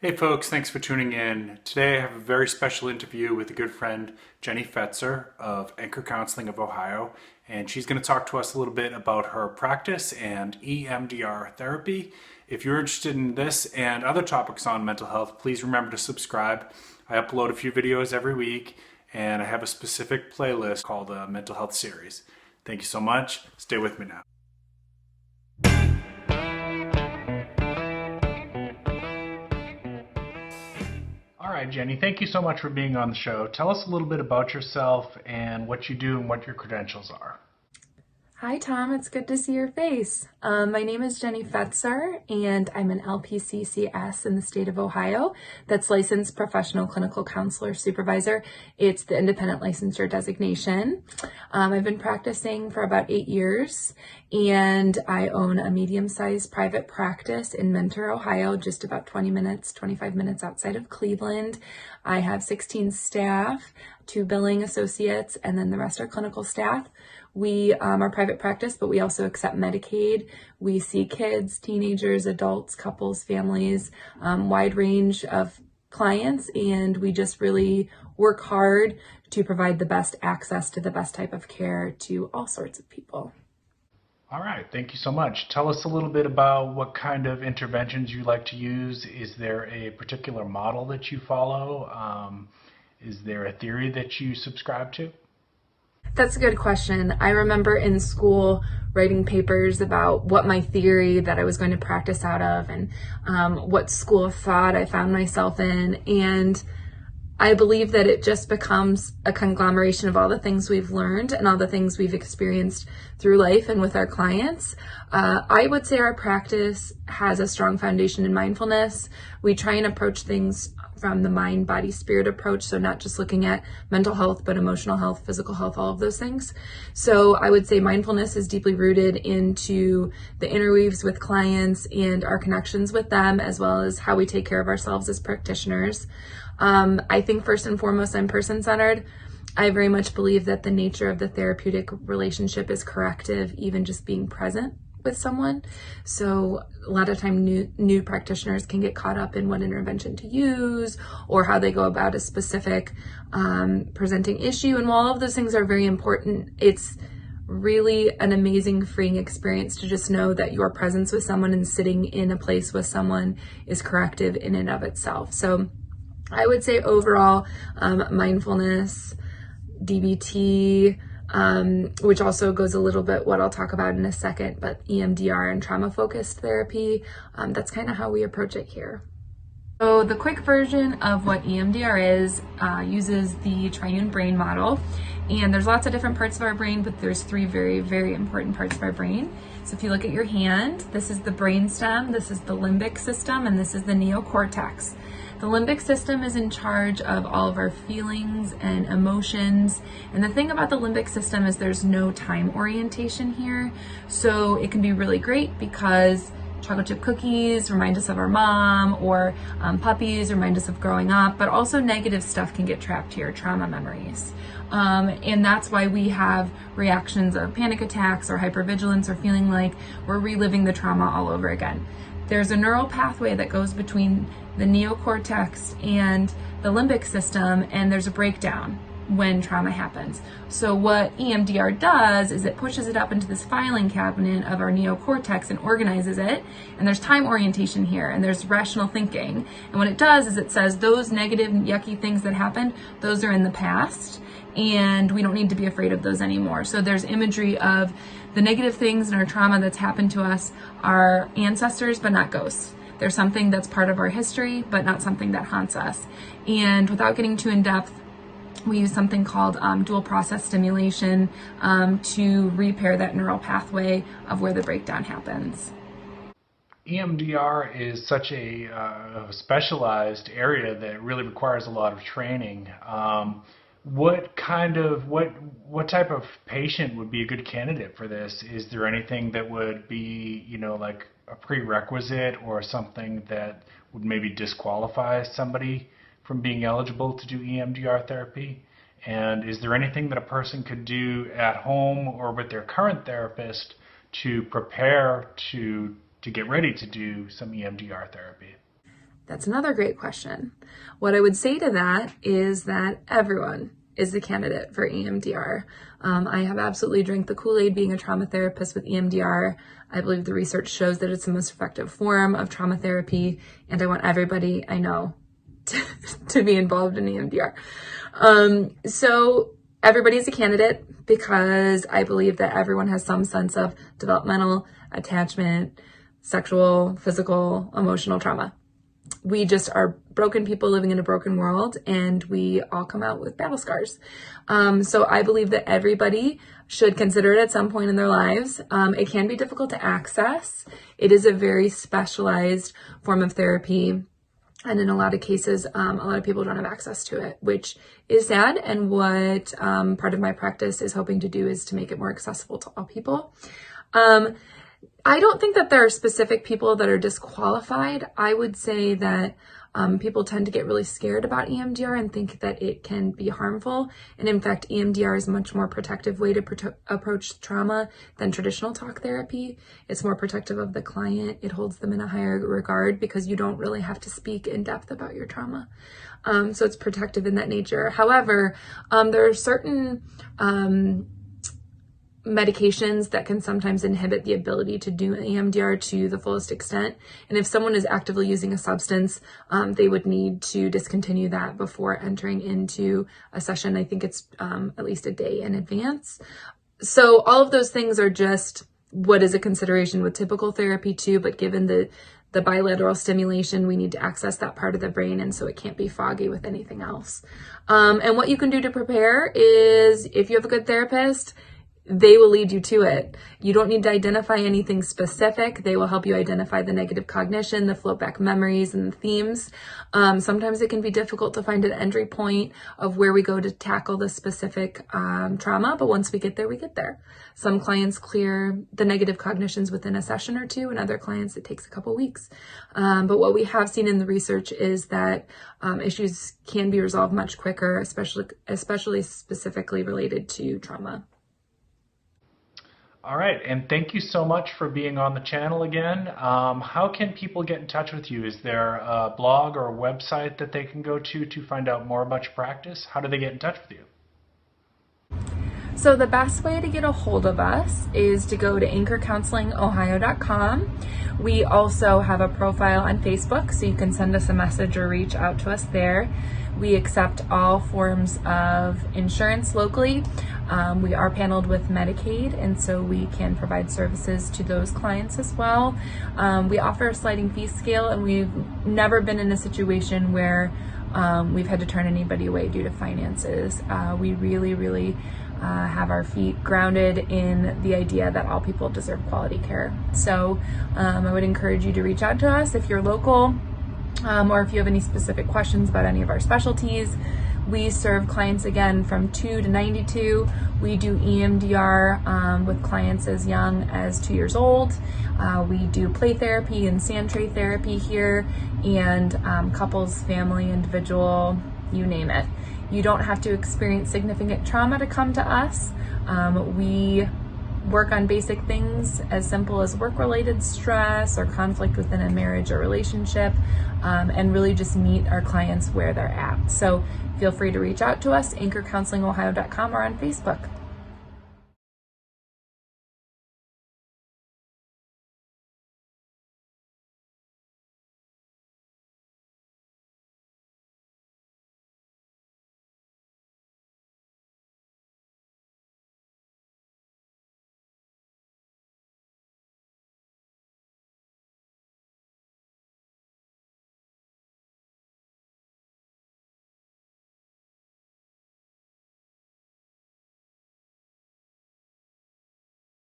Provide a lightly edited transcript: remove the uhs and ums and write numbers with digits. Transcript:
Hey folks, thanks for tuning in. Today I have a very special interview with a good friend, Jeni Fetzer of Anchor Counseling of Ohio, and she's going to talk to us a little bit about her practice and EMDR therapy. If you're interested in this and other topics on mental health, please remember to subscribe. I upload a few videos every week, and I have a specific playlist called the Mental Health Series. Thank you so much. Stay with me now. All right, Jeni, thank you so much for being on the show. Tell us a little bit about yourself and what you do and what your credentials are. Hi, Tom. It's good to see your face. My name is Jeni Fetzer, and I'm an LPCCS in the state of Ohio. That's Licensed Professional Clinical Counselor Supervisor. It's the independent licensure designation. I've been practicing for about 8 years, and I own a medium-sized private practice in Mentor, Ohio, just about 25 minutes outside of Cleveland. I have 16 staff, 2 billing associates, and then the rest are clinical staff. We are private practice, but we also accept Medicaid. We see kids, teenagers, adults, couples, families, wide range of clients, and we just really work hard to provide the best access to the best type of care to all sorts of people. All right, thank you so much. Tell us a little bit about what kind of interventions you like to use. Is there a particular model that you follow? Is there a theory that you subscribe to? That's a good question. I remember in school writing papers about what my theory that I was going to practice out of and what school of thought I found myself in. And I believe that it just becomes a conglomeration of all the things we've learned and all the things we've experienced through life and with our clients. I would say our practice has a strong foundation in mindfulness. We try and approach things from the mind, body, spirit approach. So not just looking at mental health, but emotional health, physical health, all of those things. So I would say mindfulness is deeply rooted into the interweaves with clients and our connections with them, as well as how we take care of ourselves as practitioners. I think first and foremost, I'm person-centered. I very much believe that the nature of the therapeutic relationship is corrective, even just being present with someone. So a lot of time new practitioners can get caught up in what intervention to use or how they go about a specific presenting issue. And while all of those things are very important, it's really an amazing freeing experience to just know that your presence with someone and sitting in a place with someone is corrective in and of itself. So I would say overall, mindfulness, DBT, which also goes a little bit what I'll talk about in a second, but EMDR and trauma-focused therapy, that's kind of how we approach it here. So the quick version of what EMDR is uses the triune brain model, and there's lots of different parts of our brain, but there's 3 very, very important parts of our brain. So if you look at your hand, this is the brainstem, this is the limbic system, and this is the neocortex. The limbic system is in charge of all of our feelings and emotions. And the thing about the limbic system is there's no time orientation here. So it can be really great because chocolate chip cookies remind us of our mom, or puppies remind us of growing up, but also negative stuff can get trapped here, trauma memories. And that's why we have reactions of panic attacks or hypervigilance or feeling like we're reliving the trauma all over again. There's a neural pathway that goes between the neocortex and the limbic system, and there's a breakdown when trauma happens. So what EMDR does is it pushes it up into this filing cabinet of our neocortex and organizes it, and there's time orientation here, and there's rational thinking. And what it does is it says those negative, yucky things that happened, those are in the past, and we don't need to be afraid of those anymore. So there's imagery of the negative things in our trauma that's happened to us are ancestors, but not ghosts. They're something that's part of our history, but not something that haunts us. And without getting too in depth, we use something called dual process stimulation to repair that neural pathway of where the breakdown happens. EMDR is such a specialized area that really requires a lot of training. What type of patient would be a good candidate for this? Is there anything that would be, like a prerequisite or something that would maybe disqualify somebody from being eligible to do EMDR therapy? And is there anything that a person could do at home or with their current therapist to prepare to get ready to do some EMDR therapy? That's another great question. What I would say to that is that everyone is a candidate for EMDR. I have absolutely drank the Kool-Aid being a trauma therapist with EMDR. I believe the research shows that it's the most effective form of trauma therapy, and I want everybody I know to be involved in EMDR. So everybody's a candidate because I believe that everyone has some sense of developmental, attachment, sexual, physical, emotional trauma. We just are broken people living in a broken world, and we all come out with battle scars. So I believe that everybody should consider it at some point in their lives. It can be difficult to access. It is a very specialized form of therapy. And in a lot of cases, a lot of people don't have access to it, which is sad. And what part of my practice is hoping to do is to make it more accessible to all people. I don't think that there are specific people that are disqualified. I would say that people tend to get really scared about EMDR and think that it can be harmful. And in fact, EMDR is a much more protective way to approach trauma than traditional talk therapy. It's more protective of the client. It holds them in a higher regard because you don't really have to speak in depth about your trauma. So it's protective in that nature. However, there are certain medications that can sometimes inhibit the ability to do EMDR to the fullest extent. And if someone is actively using a substance, they would need to discontinue that before entering into a session. I think it's at least a day in advance. So all of those things are just what is a consideration with typical therapy too, but given the bilateral stimulation, we need to access that part of the brain, and so it can't be foggy with anything else. And what you can do to prepare is, if you have a good therapist, they will lead you to it. You don't need to identify anything specific. They will help you identify the negative cognition, the float back memories, and the themes. Sometimes it can be difficult to find an entry point of where we go to tackle the specific trauma, but once we get there, we get there. Some clients clear the negative cognitions within a session or two, and other clients it takes a couple weeks. But what we have seen in the research is that issues can be resolved much quicker, especially specifically related to trauma. All right, and thank you so much for being on the channel again. How can people get in touch with you? Is there a blog or a website that they can go to find out more about your practice? How do they get in touch with you? So the best way to get a hold of us is to go to anchorcounselingohio.com. We also have a profile on Facebook, so you can send us a message or reach out to us there. We accept all forms of insurance locally. We are paneled with Medicaid, and so we can provide services to those clients as well. We offer a sliding fee scale, and we've never been in a situation where we've had to turn anybody away due to finances. We really have our feet grounded in the idea that all people deserve quality care. So I would encourage you to reach out to us if you're local, or if you have any specific questions about any of our specialties. We serve clients again from 2 to 92. We do EMDR with clients as young as 2 years old. We do play therapy and sand tray therapy here, and couples, family, individual, you name it. You don't have to experience significant trauma to come to us. We work on basic things as simple as work-related stress or conflict within a marriage or relationship, and really just meet our clients where they're at. So feel free to reach out to us, anchorcounselingohio.com, or on Facebook.